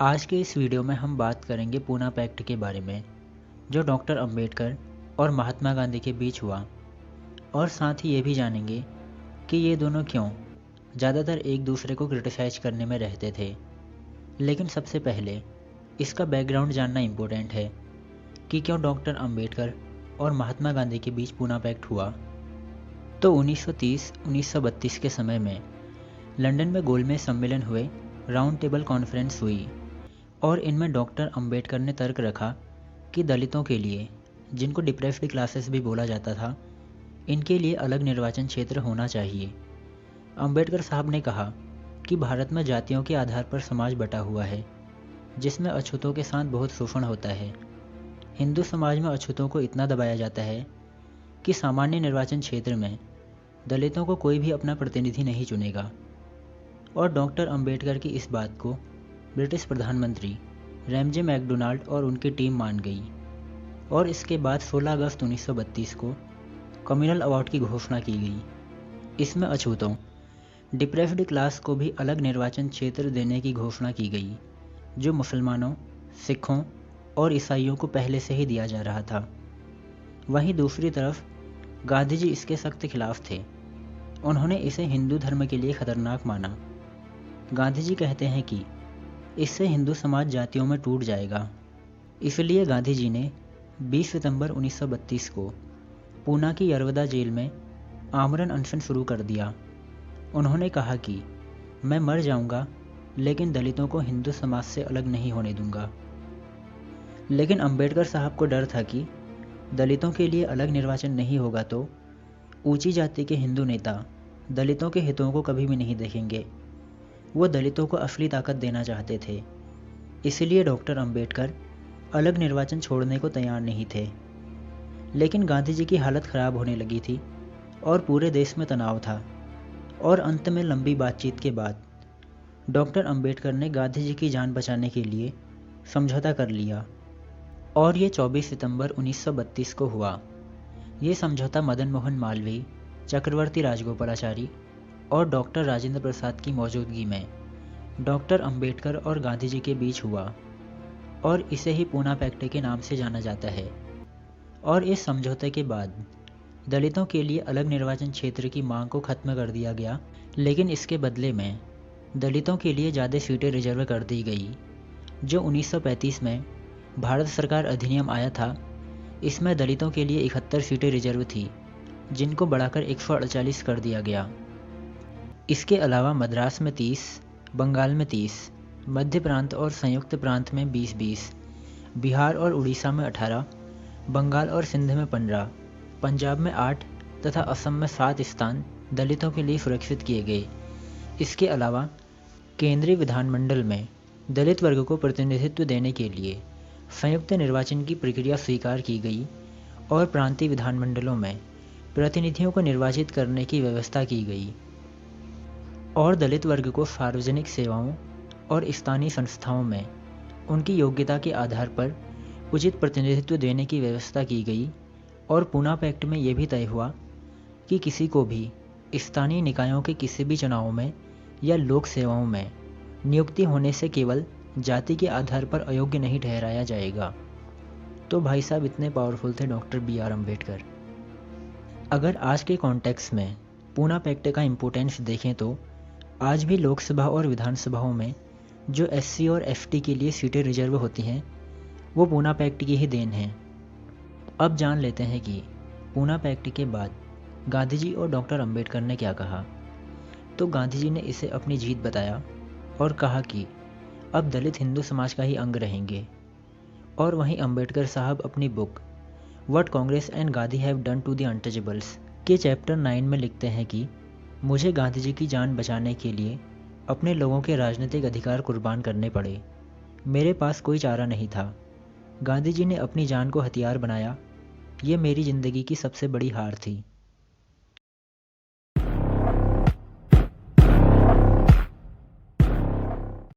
आज के इस वीडियो में हम बात करेंगे पूना पैक्ट के बारे में, जो डॉक्टर अंबेडकर और महात्मा गांधी के बीच हुआ, और साथ ही ये भी जानेंगे कि ये दोनों क्यों ज़्यादातर एक दूसरे को क्रिटिसाइज करने में रहते थे। लेकिन सबसे पहले इसका बैकग्राउंड जानना इम्पोर्टेंट है कि क्यों डॉक्टर अंबेडकर और महात्मा गांधी के बीच पूना पैक्ट हुआ। तो 1930-1932 के समय में लंदन में गोलमेज सम्मेलन हुए, राउंड टेबल कॉन्फ्रेंस हुई और इनमें डॉक्टर अंबेडकर ने तर्क रखा कि दलितों के लिए, जिनको डिप्रेस्ड क्लासेस भी बोला जाता था, इनके लिए अलग निर्वाचन क्षेत्र होना चाहिए। अंबेडकर साहब ने कहा कि भारत में जातियों के आधार पर समाज बटा हुआ है, जिसमें अछूतों के साथ बहुत शोषण होता है। हिंदू समाज में अछूतों को इतना दबाया जाता है कि सामान्य निर्वाचन क्षेत्र में दलितों को कोई भी अपना प्रतिनिधि नहीं चुनेगा। और डॉक्टर अंबेडकर की इस बात को ब्रिटिश प्रधानमंत्री रैमजे मैकडोनाल्ड और उनकी टीम मान गई, और इसके बाद 16 अगस्त 1932 को कम्युनल अवार्ड की घोषणा की गई। इसमें अछूतों, डिप्रेस्ड क्लास को भी अलग निर्वाचन क्षेत्र देने की घोषणा की गई, जो मुसलमानों, सिखों और ईसाइयों को पहले से ही दिया जा रहा था। वहीं दूसरी तरफ गांधी जी इसके सख्त खिलाफ थे। उन्होंने इसे हिंदू धर्म के लिए खतरनाक माना। गांधी जी कहते हैं कि इससे हिंदू समाज जातियों में टूट जाएगा। इसलिए गांधी जी ने 20 सितंबर 1932 को पूना की यरवदा जेल में आमरण अनशन शुरू कर दिया। उन्होंने कहा कि मैं मर जाऊंगा, लेकिन दलितों को हिंदू समाज से अलग नहीं होने दूंगा। लेकिन अंबेडकर साहब को डर था कि दलितों के लिए अलग निर्वाचन नहीं होगा तो ऊंची जाति के हिंदू नेता दलितों के हितों को कभी भी नहीं देखेंगे। वो दलितों को असली ताकत देना चाहते थे। इसलिए डॉक्टर अंबेडकर अलग निर्वाचन छोड़ने को तैयार नहीं थे। लेकिन गांधी जी की हालत ख़राब होने लगी थी और पूरे देश में तनाव था, और अंत में लंबी बातचीत के बाद डॉक्टर अंबेडकर ने गांधी जी की जान बचाने के लिए समझौता कर लिया, और ये 24 सितंबर 1932 को हुआ। ये समझौता मदन मोहन मालवीय, चक्रवर्ती राजगोपालाचारी और डॉक्टर राजेंद्र प्रसाद की मौजूदगी में डॉक्टर अंबेडकर और गांधी जी के बीच हुआ, और इसे ही पूना पैक्ट के नाम से जाना जाता है। और इस समझौते के बाद दलितों के लिए अलग निर्वाचन क्षेत्र की मांग को खत्म कर दिया गया, लेकिन इसके बदले में दलितों के लिए ज़्यादा सीटें रिजर्व कर दी गई। जो 1935 में भारत सरकार अधिनियम आया था, इसमें दलितों के लिए 71 सीटें रिजर्व थी, जिनको बढ़ाकर 148 कर दिया गया। इसके अलावा मद्रास में 30, बंगाल में 30, मध्य प्रांत और संयुक्त प्रांत में 20-20, बिहार और उड़ीसा में 18, बंगाल और सिंध में 15, पंजाब में 8 तथा असम में 7 स्थान दलितों के लिए सुरक्षित किए गए। इसके अलावा केंद्रीय विधानमंडल में दलित वर्ग को प्रतिनिधित्व देने के लिए संयुक्त निर्वाचन की प्रक्रिया स्वीकार की गई, और प्रांतीय विधानमंडलों में प्रतिनिधियों को निर्वाचित करने की व्यवस्था की गई, और दलित वर्ग को सार्वजनिक सेवाओं और स्थानीय संस्थाओं में उनकी योग्यता के आधार पर उचित प्रतिनिधित्व देने की व्यवस्था की गई। और पूना पैक्ट में यह भी तय हुआ कि किसी को भी स्थानीय निकायों के किसी भी चुनावों में या लोक सेवाओं में नियुक्ति होने से केवल जाति के आधार पर अयोग्य नहीं ठहराया जाएगा। तो भाई साहब, इतने पावरफुल थे डॉक्टर BR अम्बेडकर। अगर आज के कॉन्टेक्स्ट में पूना पैक्ट का इम्पोर्टेंस देखें तो आज भी लोकसभा और विधानसभाओं में जो SC और FT के लिए सीटें रिजर्व होती हैं, वो पूना पैक्ट की ही देन है। अब जान लेते हैं कि पूना पैक्ट के बाद गांधी जी और डॉक्टर अंबेडकर ने क्या कहा। तो गांधी जी ने इसे अपनी जीत बताया और कहा कि अब दलित हिंदू समाज का ही अंग रहेंगे। और वहीं अंबेडकर साहब अपनी book what Congress and Gandhi have done to the untouchables के चैप्टर 9 में लिखते हैं कि मुझे गांधी जी की जान बचाने के लिए अपने लोगों के राजनीतिक अधिकार कुर्बान करने पड़े। मेरे पास कोई चारा नहीं था। गांधी जी ने अपनी जान को हथियार बनाया। ये मेरी ज़िंदगी की सबसे बड़ी हार थी।